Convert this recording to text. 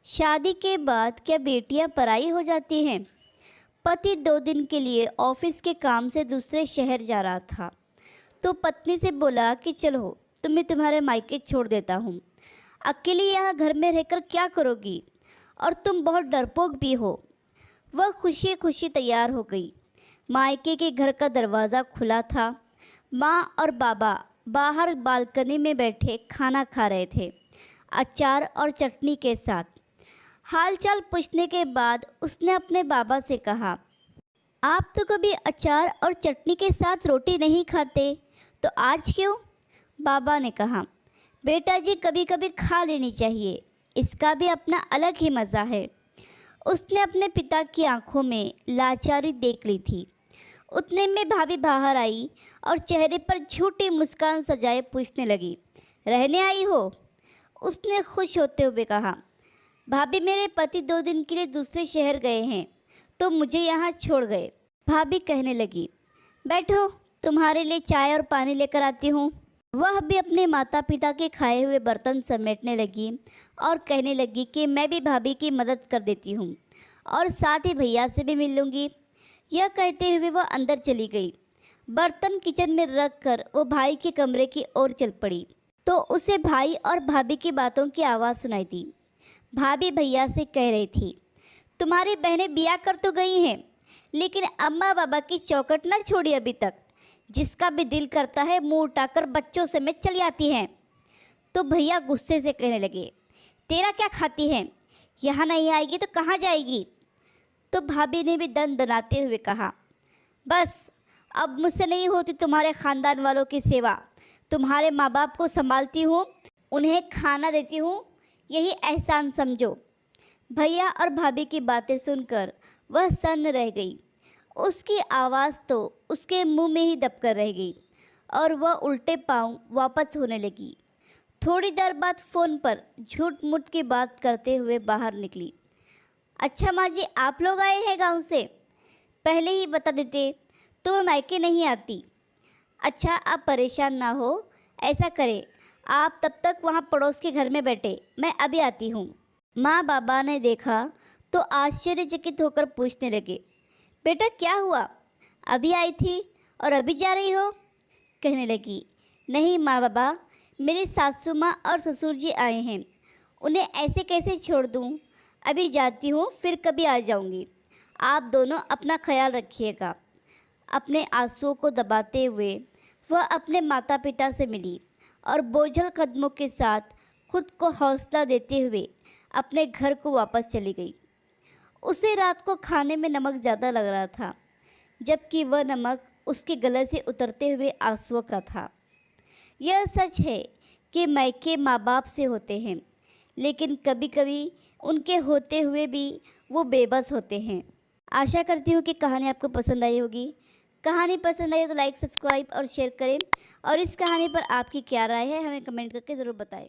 शादी के बाद क्या बेटियां पराई हो जाती हैं? पति 2 दिन के लिए ऑफिस के काम से दूसरे शहर जा रहा था, तो पत्नी से बोला कि चलो तुम्हें तुम्हारे मायके छोड़ देता हूँ। अकेली यहाँ घर में रहकर क्या करोगी, और तुम बहुत डरपोक भी हो। वह खुशी खुशी तैयार हो गई। मायके के घर का दरवाज़ा खुला था। माँ और बाबा बाहर बालकनी में बैठे खाना खा रहे थे, अचार और चटनी के साथ। हालचाल पूछने के बाद उसने अपने बाबा से कहा, आप तो कभी अचार और चटनी के साथ रोटी नहीं खाते, तो आज क्यों? बाबा ने कहा, बेटा जी कभी कभी खा लेनी चाहिए, इसका भी अपना अलग ही मज़ा है। उसने अपने पिता की आंखों में लाचारी देख ली थी। उतने में भाभी बाहर आई और चेहरे पर झूठी मुस्कान सजाए पूछने लगी, रहने आई हो? उसने खुश होते हुए कहा, भाभी मेरे पति 2 दिन के लिए दूसरे शहर गए हैं, तो मुझे यहाँ छोड़ गए। भाभी कहने लगी, बैठो तुम्हारे लिए चाय और पानी लेकर आती हूँ। वह भी अपने माता पिता के खाए हुए बर्तन समेटने लगी और कहने लगी कि मैं भी भाभी की मदद कर देती हूँ और साथ ही भैया से भी मिल लूँगी। यह कहते हुए वह अंदर चली गई। बर्तन किचन में रख कर वो भाई के कमरे की ओर चल पड़ी, तो उसे भाई और भाभी की बातों की आवाज़ सुनाई दी। भाभी भैया से कह रही थी, तुम्हारी बहनें बिया कर तो गई हैं, लेकिन अम्मा बाबा की चौखट न छोड़ी अभी तक। जिसका भी दिल करता है मुंह उठाकर बच्चों समेत चली आती हैं। तो भैया गुस्से से कहने लगे, तेरा क्या खाती है, यहाँ नहीं आएगी तो कहाँ जाएगी? तो भाभी ने भी दन दनाते हुए कहा, बस अब मुझसे नहीं होती तुम्हारे ख़ानदान वालों की सेवा। तुम्हारे माँ बाप को संभालती हूँ, उन्हें खाना देती हूँ, यही एहसान समझो। भैया और भाभी की बातें सुनकर वह सन्न रह गई। उसकी आवाज़ तो उसके मुंह में ही दबकर रह गई और वह उल्टे पांव वापस होने लगी। थोड़ी देर बाद फ़ोन पर झूठ मूठ की बात करते हुए बाहर निकली। अच्छा माँ जी, आप लोग आए हैं गांव से? पहले ही बता देते तो मैं मायके नहीं आती। अच्छा आप परेशान ना हो, ऐसा करें आप तब तक वहाँ पड़ोस के घर में बैठे, मैं अभी आती हूँ। माँ बाबा ने देखा तो आश्चर्यचकित होकर पूछने लगे, बेटा क्या हुआ, अभी आई थी और अभी जा रही हो? कहने लगी, नहीं माँ बाबा, मेरी सासू माँ और ससुर जी आए हैं, उन्हें ऐसे कैसे छोड़ दूँ? अभी जाती हूँ, फिर कभी आ जाऊँगी। आप दोनों अपना ख्याल रखिएगा। अपने आंसुओं को दबाते हुए वह अपने माता पिता से मिली और बोझल कदमों के साथ खुद को हौसला देते हुए अपने घर को वापस चली गई। उसे रात को खाने में नमक ज़्यादा लग रहा था, जबकि वह नमक उसके गले से उतरते हुए आंसुओं का था। यह सच है कि मायके माँ बाप से होते हैं, लेकिन कभी कभी उनके होते हुए भी वो बेबस होते हैं। आशा करती हूँ कि कहानी आपको पसंद आई होगी। कहानी पसंद आई तो लाइक, सब्सक्राइब और शेयर करें, और इस कहानी पर आपकी क्या राय है हमें कमेंट करके ज़रूर बताएं।